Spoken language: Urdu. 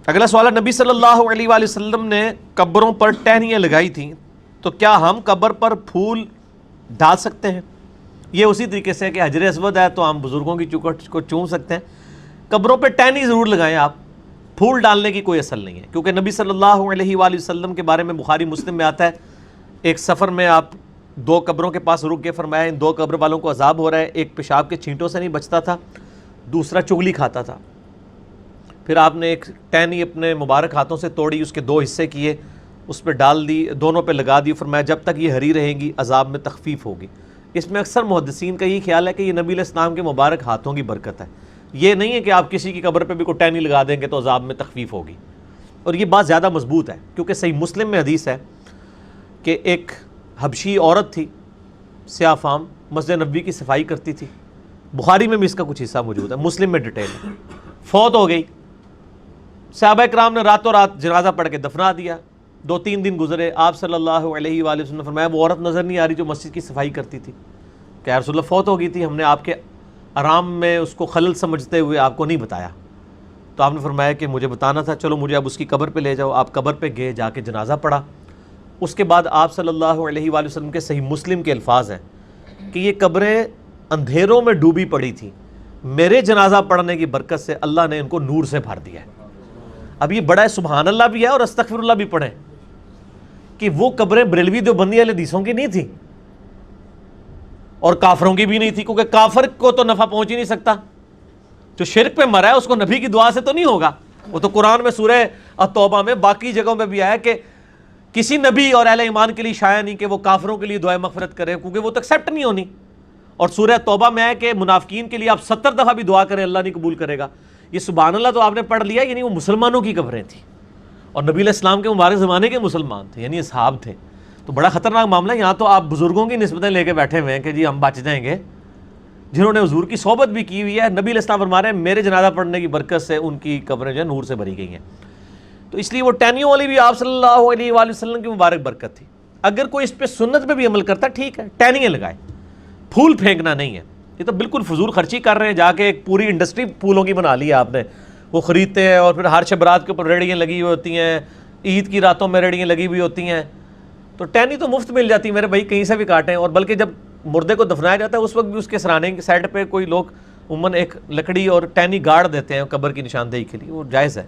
اگلا سوال ہے، نبی صلی اللہ علیہ وآلہ وسلم نے قبروں پر ٹہنیاں لگائی تھیں، تو کیا ہم قبر پر پھول ڈال سکتے ہیں؟ یہ اسی طریقے سے کہ حجر اسود ہے تو ہم بزرگوں کی چوکھٹ کو چوم سکتے ہیں، قبروں پہ ٹہنی ضرور لگائیں آپ، پھول ڈالنے کی کوئی اصل نہیں ہے، کیونکہ نبی صلی اللہ علیہ وآلہ وسلم کے بارے میں بخاری مسلم میں آتا ہے، ایک سفر میں آپ 2 قبروں کے پاس رک کے فرمایا ان 2 قبر والوں کو عذاب ہو رہا ہے، ایک پیشاب کے چھینٹوں سے نہیں بچتا تھا، دوسرا چگلی کھاتا تھا، پھر آپ نے ایک ٹہنی اپنے مبارک ہاتھوں سے توڑی، اس کے 2 حصے کیے، اس پہ ڈال دی، دونوں پہ لگا دی، فرمایا جب تک یہ ہری رہیں گی عذاب میں تخفیف ہوگی۔ اس میں اکثر محدثین کا یہ خیال ہے کہ یہ نبی علیہ السلام کے مبارک ہاتھوں کی برکت ہے، یہ نہیں ہے کہ آپ کسی کی قبر پہ بھی کوئی ٹہنی لگا دیں گے تو عذاب میں تخفیف ہوگی، اور یہ بات زیادہ مضبوط ہے، کیونکہ صحیح مسلم میں حدیث ہے کہ ایک حبشی عورت تھی سیاہ فام، مسجد نبوی کی صفائی کرتی تھی، بخاری میں بھی اس کا کچھ حصہ موجود ہے، مسلم میں ڈیٹیل ہے، فوت ہو گئی، صحابہ کرام نے راتوں رات جنازہ پڑھ کے دفنا دیا، 2-3 دن گزرے، آپ صلی اللہ علیہ وآلہ وسلم نے فرمایا وہ عورت نظر نہیں آ رہی جو مسجد کی صفائی کرتی تھی، کہ یا رسول اللہ فوت ہو گئی تھی، ہم نے آپ کے آرام میں اس کو خلل سمجھتے ہوئے آپ کو نہیں بتایا، تو آپ نے فرمایا کہ مجھے بتانا تھا، چلو مجھے اب اس کی قبر پہ لے جاؤ، آپ قبر پہ گئے، جا کے جنازہ پڑھا، اس کے بعد آپ صلی اللہ علیہ وآلہ وسلم کے صحیح مسلم کے الفاظ ہیں کہ یہ قبریں اندھیروں میں ڈوبی پڑی تھیں، میرے جنازہ پڑھنے کی برکت سے اللہ نے ان کو نور سے بھر دیا ہے۔ اب یہ بڑا سبحان اللہ بھی ہے اور استغفر اللہ بھی پڑھیں کہ وہ قبریں بریلوی دیوبندی والے حدیثوں کی نہیں تھی اور کافروں کی بھی نہیں تھی، کیونکہ کافر کو تو نفع پہنچ ہی نہیں سکتا، جو شرک پہ مرا ہے اس کو نبی کی دعا سے تو نہیں ہوگا، وہ تو قرآن میں سورہ التوبہ میں باقی جگہوں پہ بھی آیا کہ کسی نبی اور اہل ایمان کے لیے شایع نہیں کہ وہ کافروں کے لیے دعائے مغفرت کرے، کیونکہ وہ تو ایکسیپٹ نہیں ہونی، اور سورہ توبہ میں ہے کہ منافقین کے لیے آپ 70 دفعہ بھی دعا کریں اللہ نہیں قبول کرے گا۔ یہ سبحان اللہ تو آپ نے پڑھ لیا، یعنی وہ مسلمانوں کی قبریں تھیں اور نبی علیہ السلام کے مبارک زمانے کے مسلمان تھے، یعنی اصحاب تھے، تو بڑا خطرناک معاملہ ہے۔ یہاں تو آپ بزرگوں کی نسبتیں لے کے بیٹھے ہوئے ہیں کہ جی ہم بچ جائیں گے، جنہوں نے حضور کی صحبت بھی کی ہوئی ہے، نبی علیہ السلام فرما رہے ہیں میرے جنازہ پڑھنے کی برکت سے ان کی قبریں جو ہے نور سے بھری گئی ہیں، تو اس لیے وہ ٹہنیوں والی بھی آپ صلی اللہ علیہ وآلہ وسلم کی مبارک برکت تھی۔ اگر کوئی اس پہ سنت پہ بھی عمل کرتا ٹھیک ہے، ٹہنیاں لگائے، پھول پھینکنا نہیں ہے، یہ تو بالکل فضول خرچی کر رہے ہیں، جا کے ایک پوری انڈسٹری پھولوں کی بنا لی ہے آپ نے، وہ خریدتے ہیں اور پھر ہر شب رات کے اوپر ریڑیاں لگی ہوئی ہوتی ہیں، عید کی راتوں میں ریڑیاں لگی ہوئی ہوتی ہیں، تو ٹہنی تو مفت مل جاتی ہے میرے بھائی، کہیں سے بھی کاٹیں، اور بلکہ جب مردے کو دفنایا جاتا ہے اس وقت بھی اس کے سرانے کی سائڈ پہ کوئی لوگ عموماً ایک لکڑی اور ٹہنی گاڑ دیتے ہیں قبر کی نشاندہی کے لیے، وہ جائز ہے۔